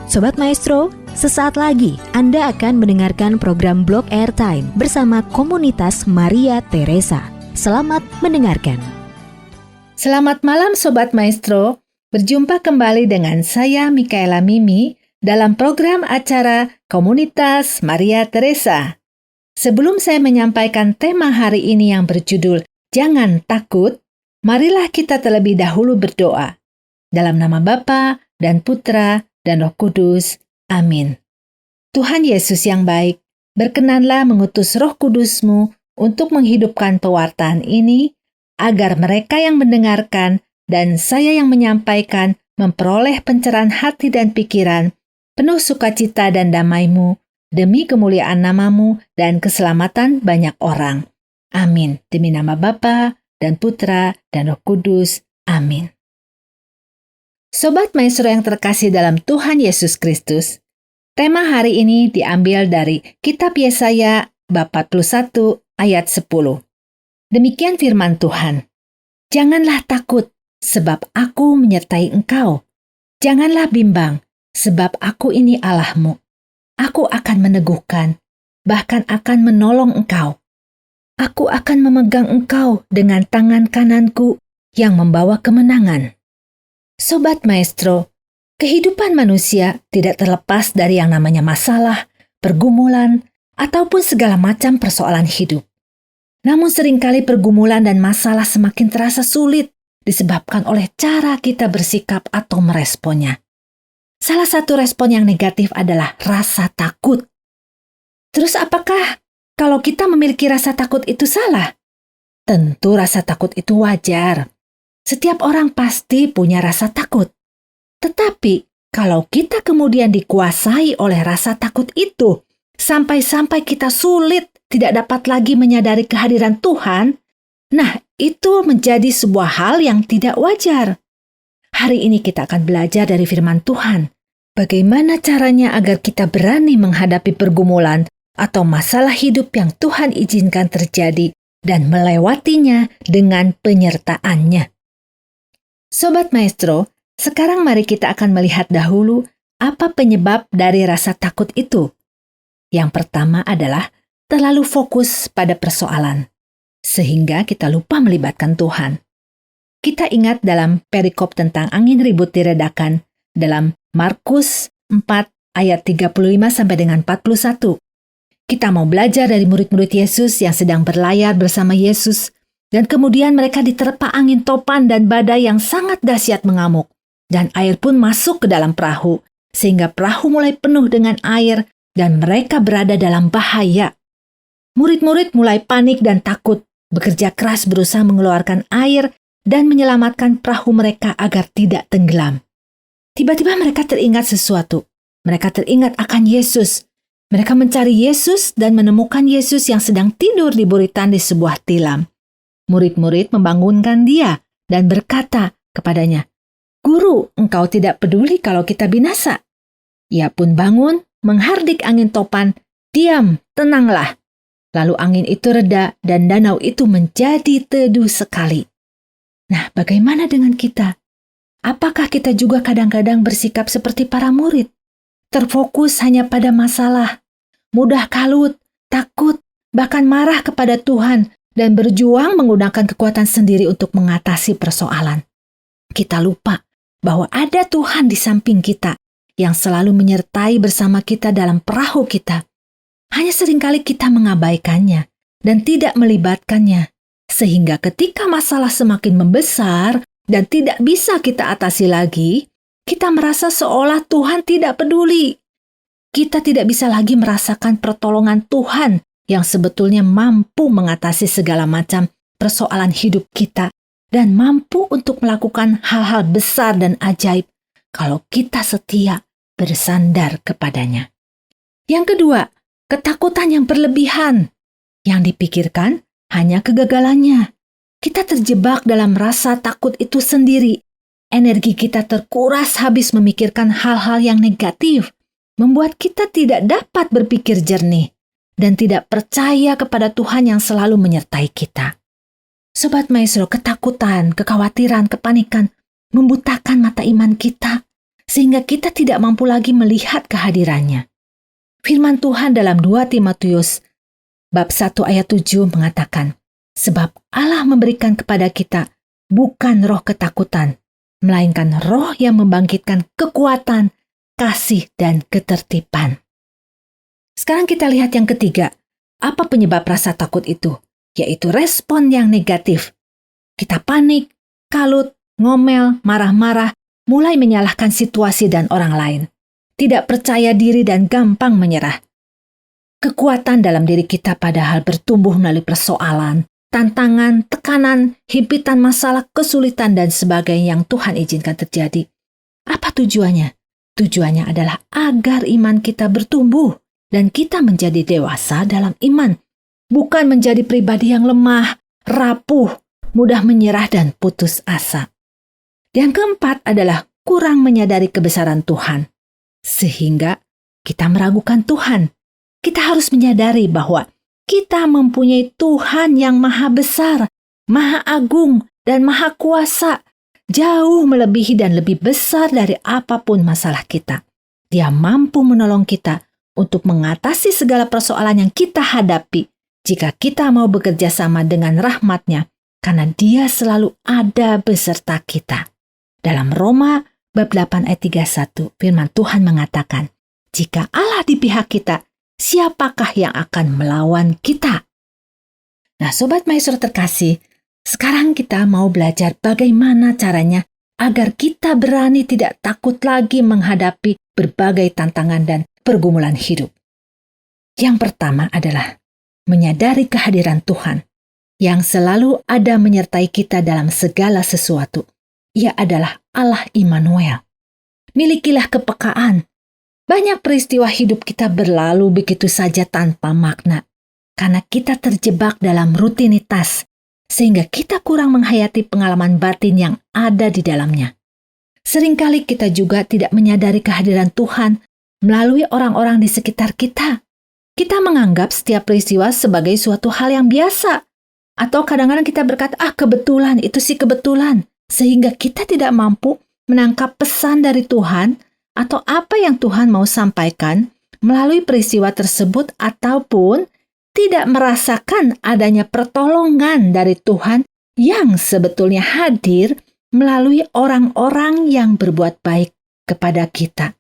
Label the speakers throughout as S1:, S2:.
S1: Sobat Maestro, sesaat lagi Anda akan mendengarkan program Blog Airtime bersama komunitas Maria Teresa. Selamat mendengarkan.
S2: Selamat malam Sobat Maestro, berjumpa kembali dengan saya Mikaela Mimi dalam program acara Komunitas Maria Teresa. Sebelum saya menyampaikan tema hari ini yang berjudul Jangan Takut, marilah kita terlebih dahulu berdoa. Dalam nama Bapa dan Putra dan Roh Kudus. Amin. Tuhan Yesus yang baik, berkenanlah mengutus Roh Kudus-Mu untuk menghidupkan pewartaan ini, agar mereka yang mendengarkan dan saya yang menyampaikan memperoleh pencerahan hati dan pikiran, penuh sukacita dan damai-Mu, demi kemuliaan nama-Mu dan keselamatan banyak orang. Amin. Demi nama Bapa dan Putra dan Roh Kudus. Amin. Sobat Maestro yang terkasih dalam Tuhan Yesus Kristus, tema hari ini diambil dari Kitab Yesaya bab 41 ayat 10. Demikian firman Tuhan, "Janganlah takut, sebab aku menyertai engkau. Janganlah bimbang, sebab aku ini Allahmu. Aku akan meneguhkan, bahkan akan menolong engkau. Aku akan memegang engkau dengan tangan kananku yang membawa kemenangan." Sobat Maestro, kehidupan manusia tidak terlepas dari yang namanya masalah, pergumulan, ataupun segala macam persoalan hidup. Namun seringkali pergumulan dan masalah semakin terasa sulit disebabkan oleh cara kita bersikap atau meresponnya. Salah satu respon yang negatif adalah rasa takut. Terus apakah kalau kita memiliki rasa takut itu salah? Tentu rasa takut itu wajar. Setiap orang pasti punya rasa takut. Tetapi, kalau kita kemudian dikuasai oleh rasa takut itu, sampai-sampai kita sulit tidak dapat lagi menyadari kehadiran Tuhan, nah itu menjadi sebuah hal yang tidak wajar. Hari ini kita akan belajar dari firman Tuhan, bagaimana caranya agar kita berani menghadapi pergumulan atau masalah hidup yang Tuhan izinkan terjadi dan melewatinya dengan penyertaan-Nya. Sobat Maestro, sekarang mari kita akan melihat dahulu apa penyebab dari rasa takut itu. Yang pertama adalah terlalu fokus pada persoalan, sehingga kita lupa melibatkan Tuhan. Kita ingat dalam perikop tentang angin ribut diredakan dalam Markus 4 ayat 35 sampai dengan 41. Kita mau belajar dari murid-murid Yesus yang sedang berlayar bersama Yesus, dan kemudian mereka diterpa angin topan dan badai yang sangat dahsyat mengamuk. Dan air pun masuk ke dalam perahu, sehingga perahu mulai penuh dengan air dan mereka berada dalam bahaya. Murid-murid mulai panik dan takut, bekerja keras berusaha mengeluarkan air dan menyelamatkan perahu mereka agar tidak tenggelam. Tiba-tiba mereka teringat sesuatu. Mereka teringat akan Yesus. Mereka mencari Yesus dan menemukan Yesus yang sedang tidur di buritan di sebuah tilam. Murid-murid membangunkan dia dan berkata kepadanya, "Guru, engkau tidak peduli kalau kita binasa." Ia pun bangun, menghardik angin topan, "Diam, tenanglah." Lalu angin itu reda dan danau itu menjadi teduh sekali. Nah, bagaimana dengan kita? Apakah kita juga kadang-kadang bersikap seperti para murid? Terfokus hanya pada masalah, mudah kalut, takut, bahkan marah kepada Tuhan, dan berjuang menggunakan kekuatan sendiri untuk mengatasi persoalan. Kita lupa bahwa ada Tuhan di samping kita yang selalu menyertai bersama kita dalam perahu kita. Hanya seringkali kita mengabaikannya dan tidak melibatkannya, sehingga ketika masalah semakin membesar dan tidak bisa kita atasi lagi, kita merasa seolah Tuhan tidak peduli. Kita tidak bisa lagi merasakan pertolongan Tuhan yang sebetulnya mampu mengatasi segala macam persoalan hidup kita dan mampu untuk melakukan hal-hal besar dan ajaib kalau kita setia bersandar kepadanya. Yang kedua, ketakutan yang berlebihan. Yang dipikirkan hanya kegagalannya. Kita terjebak dalam rasa takut itu sendiri. Energi kita terkuras habis memikirkan hal-hal yang negatif, membuat kita tidak dapat berpikir jernih dan tidak percaya kepada Tuhan yang selalu menyertai kita. Sobat Maestro, ketakutan, kekhawatiran, kepanikan membutakan mata iman kita, sehingga kita tidak mampu lagi melihat kehadirannya. Firman Tuhan dalam 2 Timotius bab 1 ayat 7 mengatakan, sebab Allah memberikan kepada kita bukan roh ketakutan, melainkan roh yang membangkitkan kekuatan, kasih, dan ketertiban. Sekarang kita lihat yang ketiga. Apa penyebab rasa takut itu? Yaitu respon yang negatif. Kita panik, kalut, ngomel, marah-marah, mulai menyalahkan situasi dan orang lain. Tidak percaya diri dan gampang menyerah. Kekuatan dalam diri kita padahal bertumbuh melalui persoalan, tantangan, tekanan, himpitan masalah, kesulitan, dan sebagainya yang Tuhan izinkan terjadi. Apa tujuannya? Tujuannya adalah agar iman kita bertumbuh dan kita menjadi dewasa dalam iman. Bukan menjadi pribadi yang lemah, rapuh, mudah menyerah, dan putus asa. Yang keempat adalah kurang menyadari kebesaran Tuhan. Sehingga kita meragukan Tuhan. Kita harus menyadari bahwa kita mempunyai Tuhan yang maha besar, maha agung, dan maha kuasa. Jauh melebihi dan lebih besar dari apapun masalah kita. Dia mampu menolong kita untuk mengatasi segala persoalan yang kita hadapi jika kita mau bekerja sama dengan rahmat-Nya, karena Dia selalu ada beserta kita. Dalam Roma bab 8 ayat 31, firman Tuhan mengatakan, jika Allah di pihak kita, siapakah yang akan melawan kita? Nah, Sobat Maestro terkasih, sekarang kita mau belajar bagaimana caranya agar kita berani tidak takut lagi menghadapi berbagai tantangan dan pergumulan hidup. Yang pertama adalah menyadari kehadiran Tuhan yang selalu ada menyertai kita dalam segala sesuatu. Ia adalah Allah Immanuel. Milikilah kepekaan. Banyak peristiwa hidup kita berlalu begitu saja tanpa makna, karena kita terjebak dalam rutinitas, sehingga kita kurang menghayati pengalaman batin yang ada di dalamnya. Seringkali kita juga tidak menyadari kehadiran Tuhan melalui orang-orang di sekitar kita. Kita menganggap setiap peristiwa sebagai suatu hal yang biasa. Atau kadang-kadang kita berkata, kebetulan, itu sih kebetulan. Sehingga kita tidak mampu menangkap pesan dari Tuhan atau apa yang Tuhan mau sampaikan melalui peristiwa tersebut, ataupun tidak merasakan adanya pertolongan dari Tuhan yang sebetulnya hadir melalui orang-orang yang berbuat baik kepada kita.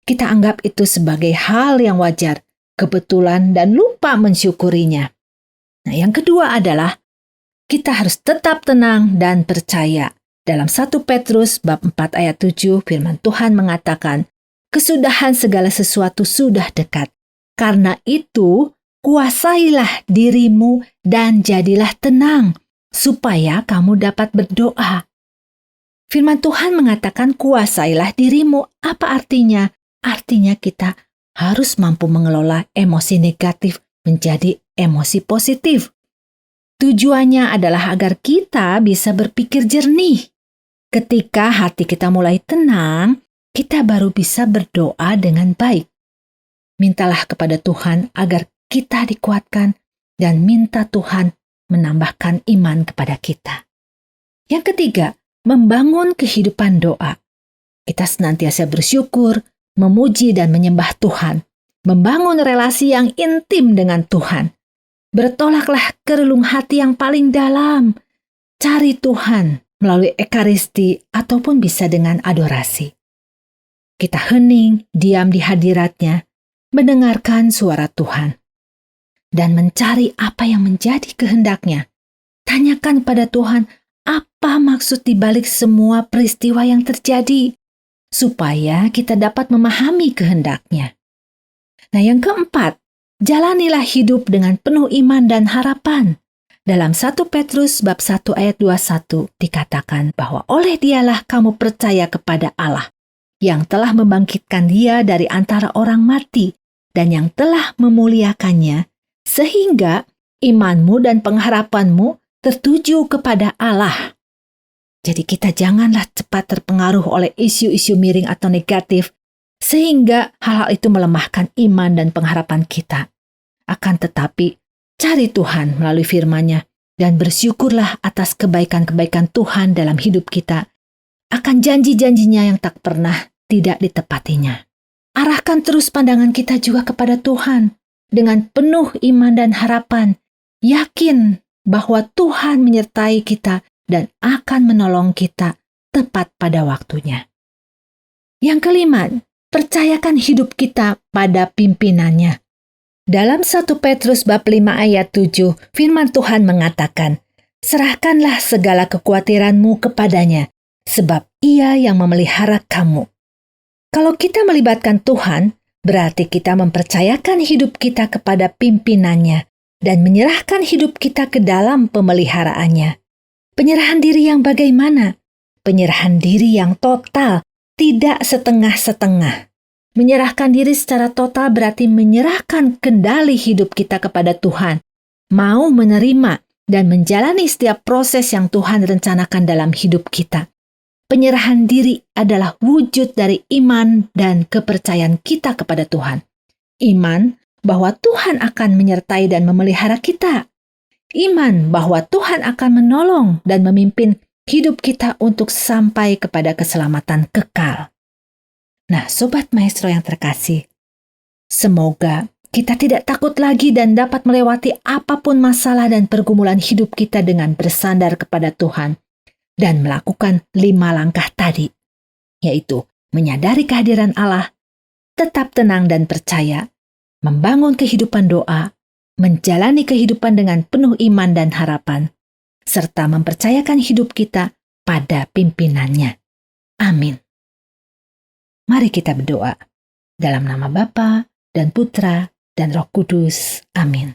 S2: Kita anggap itu sebagai hal yang wajar, kebetulan, dan lupa mensyukurinya. Nah, yang kedua adalah kita harus tetap tenang dan percaya. Dalam 1 Petrus bab 4 ayat 7 firman Tuhan mengatakan, kesudahan segala sesuatu sudah dekat. Karena itu, kuasailah dirimu dan jadilah tenang, supaya kamu dapat berdoa. Firman Tuhan mengatakan kuasailah dirimu. Apa artinya? Artinya kita harus mampu mengelola emosi negatif menjadi emosi positif. Tujuannya adalah agar kita bisa berpikir jernih. Ketika hati kita mulai tenang, kita baru bisa berdoa dengan baik. Mintalah kepada Tuhan agar kita dikuatkan dan minta Tuhan menambahkan iman kepada kita. Yang ketiga, membangun kehidupan doa. Kita senantiasa bersyukur, memuji dan menyembah Tuhan, membangun relasi yang intim dengan Tuhan. Bertolaklah ke relung hati yang paling dalam. Cari Tuhan melalui ekaristi ataupun bisa dengan adorasi. Kita hening, diam di hadirat-Nya, mendengarkan suara Tuhan, dan mencari apa yang menjadi kehendak-Nya. Tanyakan pada Tuhan, apa maksud di balik semua peristiwa yang terjadi, supaya kita dapat memahami kehendak-Nya. Nah, yang keempat, jalanilah hidup dengan penuh iman dan harapan. Dalam 1 Petrus bab 1 ayat 21 dikatakan bahwa oleh Dialah kamu percaya kepada Allah, yang telah membangkitkan Dia dari antara orang mati dan yang telah memuliakannya, sehingga imanmu dan pengharapanmu tertuju kepada Allah. Jadi kita janganlah cepat terpengaruh oleh isu-isu miring atau negatif, sehingga hal-hal itu melemahkan iman dan pengharapan kita. Akan tetapi, cari Tuhan melalui firman-Nya dan bersyukurlah atas kebaikan-kebaikan Tuhan dalam hidup kita, akan janji-janjinya yang tak pernah tidak ditepatinya. Arahkan terus pandangan kita juga kepada Tuhan dengan penuh iman dan harapan, yakin bahwa Tuhan menyertai kita dan akan menolong kita tepat pada waktunya. Yang kelima, percayakan hidup kita pada pimpinannya. Dalam 1 Petrus bab 5 ayat 7, firman Tuhan mengatakan, "Serahkanlah segala kekhawatiranmu kepadanya, sebab Ia yang memelihara kamu." Kalau kita melibatkan Tuhan, berarti kita mempercayakan hidup kita kepada pimpinannya dan menyerahkan hidup kita ke dalam pemeliharaannya. Penyerahan diri yang bagaimana? Penyerahan diri yang total, tidak setengah-setengah. Menyerahkan diri secara total berarti menyerahkan kendali hidup kita kepada Tuhan, mau menerima dan menjalani setiap proses yang Tuhan rencanakan dalam hidup kita. Penyerahan diri adalah wujud dari iman dan kepercayaan kita kepada Tuhan. Iman bahwa Tuhan akan menyertai dan memelihara kita. Iman bahwa Tuhan akan menolong dan memimpin hidup kita untuk sampai kepada keselamatan kekal. Nah, Sobat Maestro yang terkasih, semoga kita tidak takut lagi dan dapat melewati apapun masalah dan pergumulan hidup kita dengan bersandar kepada Tuhan dan melakukan 5 langkah tadi, yaitu menyadari kehadiran Allah, tetap tenang dan percaya, membangun kehidupan doa, menjalani kehidupan dengan penuh iman dan harapan, serta mempercayakan hidup kita pada pimpinannya. Amin. Mari kita berdoa. Dalam nama Bapa dan Putra dan Roh Kudus. Amin.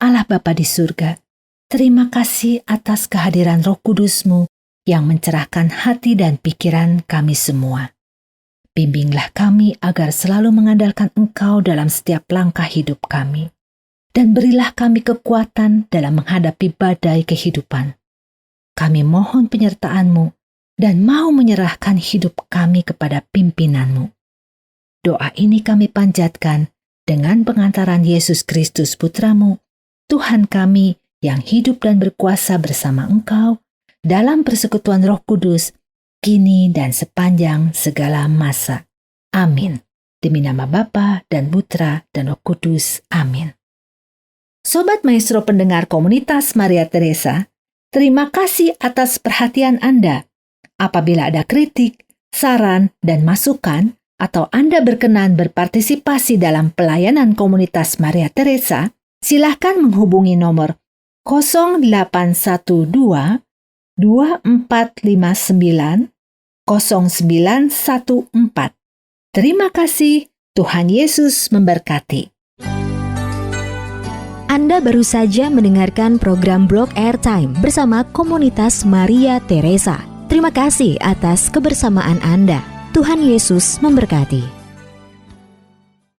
S2: Allah Bapa di surga, terima kasih atas kehadiran Roh Kudus-Mu yang mencerahkan hati dan pikiran kami semua. Bimbinglah kami agar selalu mengandalkan Engkau dalam setiap langkah hidup kami. Dan berilah kami kekuatan dalam menghadapi badai kehidupan. Kami mohon penyertaan-Mu dan mau menyerahkan hidup kami kepada pimpinan-Mu. Doa ini kami panjatkan dengan pengantaran Yesus Kristus Putra-Mu, Tuhan kami yang hidup dan berkuasa bersama Engkau dalam persekutuan Roh Kudus, kini dan sepanjang segala masa. Amin. Demi nama Bapa dan Putra dan Roh Kudus. Amin. Sobat Maestro pendengar komunitas Maria Teresa, terima kasih atas perhatian Anda. Apabila ada kritik, saran, dan masukan, atau Anda berkenan berpartisipasi dalam pelayanan komunitas Maria Teresa, silakan menghubungi nomor 0812-2459-0914. Terima kasih, Tuhan Yesus memberkati.
S1: Anda baru saja mendengarkan program Blog Airtime bersama komunitas Maria Teresa. Terima kasih atas kebersamaan Anda. Tuhan Yesus memberkati.